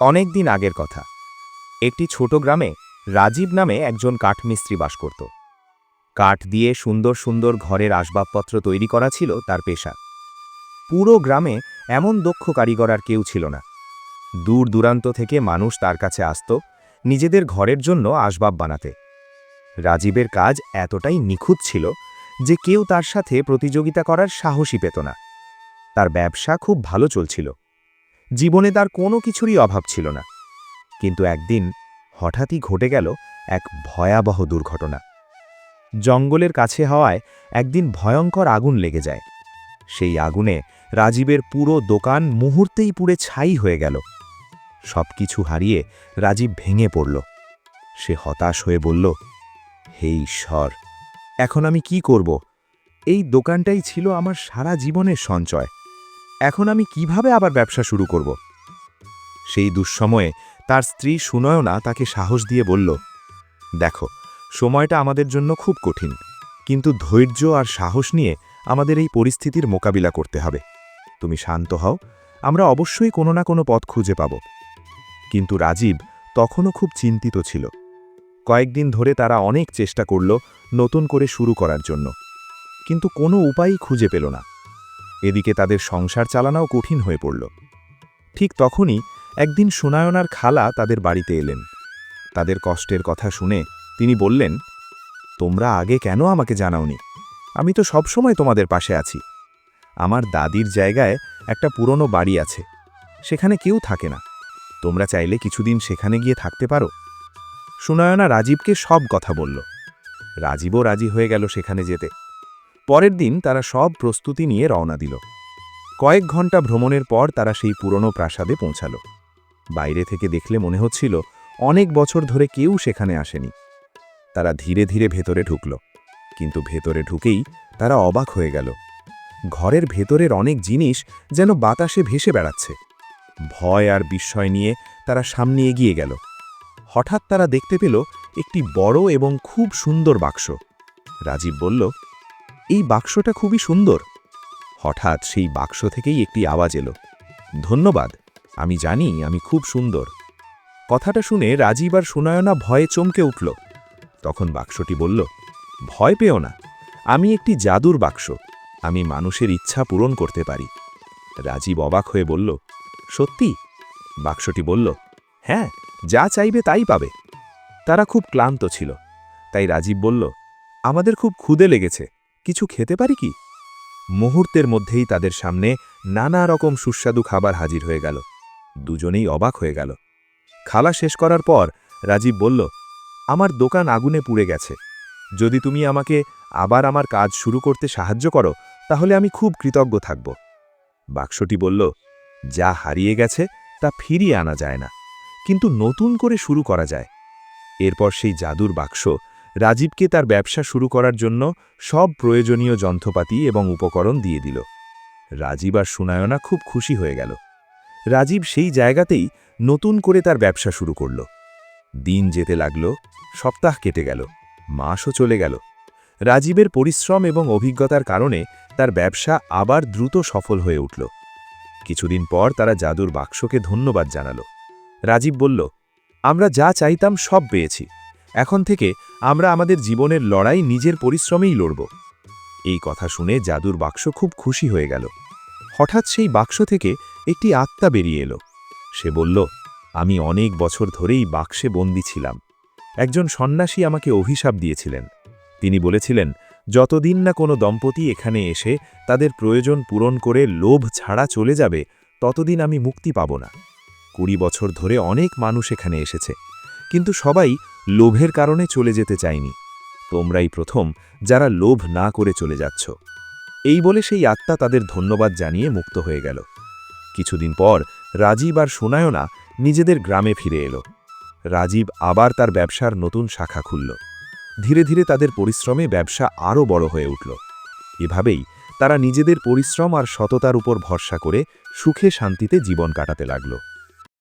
অনেক দিন আগের কথা। একটি ছোট গ্রামে রাজীব নামে একজন কাঠমিস্ত্রি বাস করত। কাঠ দিয়ে সুন্দর সুন্দর ঘরের আসবাবপত্র তৈরি করা ছিল তার পেশা। পুরো গ্রামে এমন দক্ষ কারিগর আর কেউ ছিল না। দূর দূরান্ত থেকে মানুষ তার কাছে আসত নিজেদের ঘরের জন্য আসবাব বানাতে। রাজীবের কাজ এতটাই নিখুঁত ছিল যে কেউ তার সাথে প্রতিযোগিতা করার সাহসই পেত না। তার ব্যবসা খুব ভালো চলছিল। জীবনে তার কোনো কিছুরই অভাব ছিল না। কিন্তু একদিন হঠাৎই ঘটে গেল এক ভয়াবহ দুর্ঘটনা। জঙ্গলের কাছে হওয়ায় একদিন ভয়ঙ্কর আগুন লেগে যায়। সেই আগুনে রাজীবের পুরো দোকান মুহূর্তেই পুড়ে ছাই হয়ে গেল। সবকিছু হারিয়ে রাজীব ভেঙে পড়ল। সে হতাশ হয়ে বলল, হে ঈশ্বর, এখন আমি কি করব? এই দোকানটাই ছিল আমার সারা জীবনের সঞ্চয়। এখন আমি কিভাবে আবার ব্যবসা শুরু করব? সেই দুঃসময়ে তার স্ত্রী সুনয়না তাকে সাহস দিয়ে বলল, দেখো, সময়টা আমাদের জন্য খুব কঠিন, কিন্তু ধৈর্য আর সাহস নিয়ে আমাদের এই পরিস্থিতির মোকাবিলা করতে হবে। তুমি শান্ত হও, আমরা অবশ্যই কোনো না কোনো পথ খুঁজে পাব। কিন্তু রাজীব তখনও খুব চিন্তিত ছিল। কয়েকদিন ধরে তারা অনেক চেষ্টা করল নতুন করে শুরু করার জন্য, কিন্তু কোনো উপায়ই খুঁজে পেল না। এদিকে তাদের সংসার চালানোও কঠিন হয়ে পড়ল। ঠিক তখনই একদিন সুনয়নার খালা তাদের বাড়িতে এলেন। তাদের কষ্টের কথা শুনে তিনি বললেন, তোমরা আগে কেন আমাকে জানাওনি? আমি তো সবসময় তোমাদের পাশে আছি। আমার দাদির জায়গায় একটা পুরনো বাড়ি আছে, সেখানে কেউ থাকে না। তোমরা চাইলে কিছুদিন সেখানে গিয়ে থাকতে পারো। সুনয়না রাজীবকে সব কথা বলল। রাজীবও রাজি হয়ে গেল সেখানে যেতে। পরের দিন তারা সব প্রস্তুতি নিয়ে রওনা দিল। কয়েক ঘন্টা ভ্রমণের পর তারা সেই পুরনো প্রাসাদে পৌঁছাল। বাইরে থেকে দেখলে মনে হচ্ছিল অনেক বছর ধরে কেউ সেখানে আসেনি। তারা ধীরে ধীরে ভেতরে ঢুকল, কিন্তু ভেতরে ঢুকেই তারা অবাক হয়ে গেল। ঘরের ভেতরের অনেক জিনিস যেন বাতাসে ভেসে বেড়াচ্ছে। ভয় আর বিস্ময় নিয়ে তারা সামনে এগিয়ে গেল। হঠাৎ তারা দেখতে পেল একটি বড় এবং খুব সুন্দর বাক্স। রাজীব বলল, এই বাক্সটা খুবই সুন্দর। হঠাৎ সেই বাক্স থেকেই একটি আওয়াজ এলো, ধন্যবাদ, আমি জানি আমি খুব সুন্দর। কথাটা শুনে রাজীব আর সুনয়না ভয়ে চমকে উঠল। তখন বাক্সটি বলল, ভয় পেও না, আমি একটি জাদুর বাক্স, আমি মানুষের ইচ্ছা পূরণ করতে পারি। রাজীব অবাক হয়ে বলল, সত্যি? বাক্সটি বলল, হ্যাঁ, যা চাইবে তাই পাবে। তারা খুব ক্লান্ত ছিল, তাই রাজীব বলল, আমাদের খুব ক্ষুধে লেগেছে, কিছু খেতে পারি কি? মুহূর্তের মধ্যেই তাদের সামনে নানা রকম সুস্বাদু খাবার হাজির হয়ে গেল। দুজনেই অবাক হয়ে গেল। খালা শেষ করার পর রাজীব বলল, আমার দোকান আগুনে পুড়ে গেছে, যদি তুমি আমাকে আবার আমার কাজ শুরু করতে সাহায্য করো তাহলে আমি খুব কৃতজ্ঞ থাকব। বাক্সটি বলল, যা হারিয়ে গেছে তা ফিরিয়ে আনা যায় না, কিন্তু নতুন করে শুরু করা যায়। এরপর সেই জাদুর বাক্স রাজীবকে তার ব্যবসা শুরু করার জন্য সব প্রয়োজনীয় যন্ত্রপাতি এবং উপকরণ দিয়ে দিল। রাজীব আর সুনয়না খুব খুশি হয়ে গেল। রাজীব সেই জায়গাতেই নতুন করে তার ব্যবসা শুরু করল। দিন যেতে লাগল, সপ্তাহ কেটে গেল, মাসও চলে গেল। রাজীবের পরিশ্রম এবং অভিজ্ঞতার কারণে তার ব্যবসা আবার দ্রুত সফল হয়ে উঠল। কিছুদিন পর তারা জাদুর বাক্সকে ধন্যবাদ জানাল। রাজীব বলল, আমরা যা চাইতাম সব পেয়েছি, এখন থেকে আমরা আমাদের জীবনের লড়াই নিজের পরিশ্রমেই লড়ব। এই কথা শুনে জাদুর বাক্স খুব খুশি হয়ে গেল। হঠাৎ সেই বাক্স থেকে একটি আত্মা বেরিয়ে এলো। সে বলল, আমি অনেক বছর ধরেই বাক্সে বন্দী ছিলাম। একজন সন্ন্যাসী আমাকে অভিশাপ দিয়েছিলেন। তিনি বলেছিলেন, যতদিন না কোনো দম্পতি এখানে এসে তাদের প্রয়োজন পূরণ করে লোভ ছাড়া চলে যাবে, ততদিন আমি মুক্তি পাব না। 20 বছর ধরে অনেক মানুষ এখানে এসেছে, কিন্তু সবাই লোভের কারণে চলে যেতে চায়নি। তোমরাই প্রথম যারা লোভ না করে চলে যাচ্ছ। এই বলে সেই আত্মা তাদের ধন্যবাদ জানিয়ে মুক্ত হয়ে গেল। কিছুদিন পর রাজীব আর সুনয়না নিজেদের গ্রামে ফিরে এলো। রাজীব আবার তার ব্যবসার নতুন শাখা খুলল। ধীরে ধীরে তাদের পরিশ্রমে ব্যবসা আরও বড় হয়ে উঠল। এভাবেই তারা নিজেদের পরিশ্রম আর সততার উপর ভরসা করে সুখে শান্তিতে জীবন কাটাতে লাগল।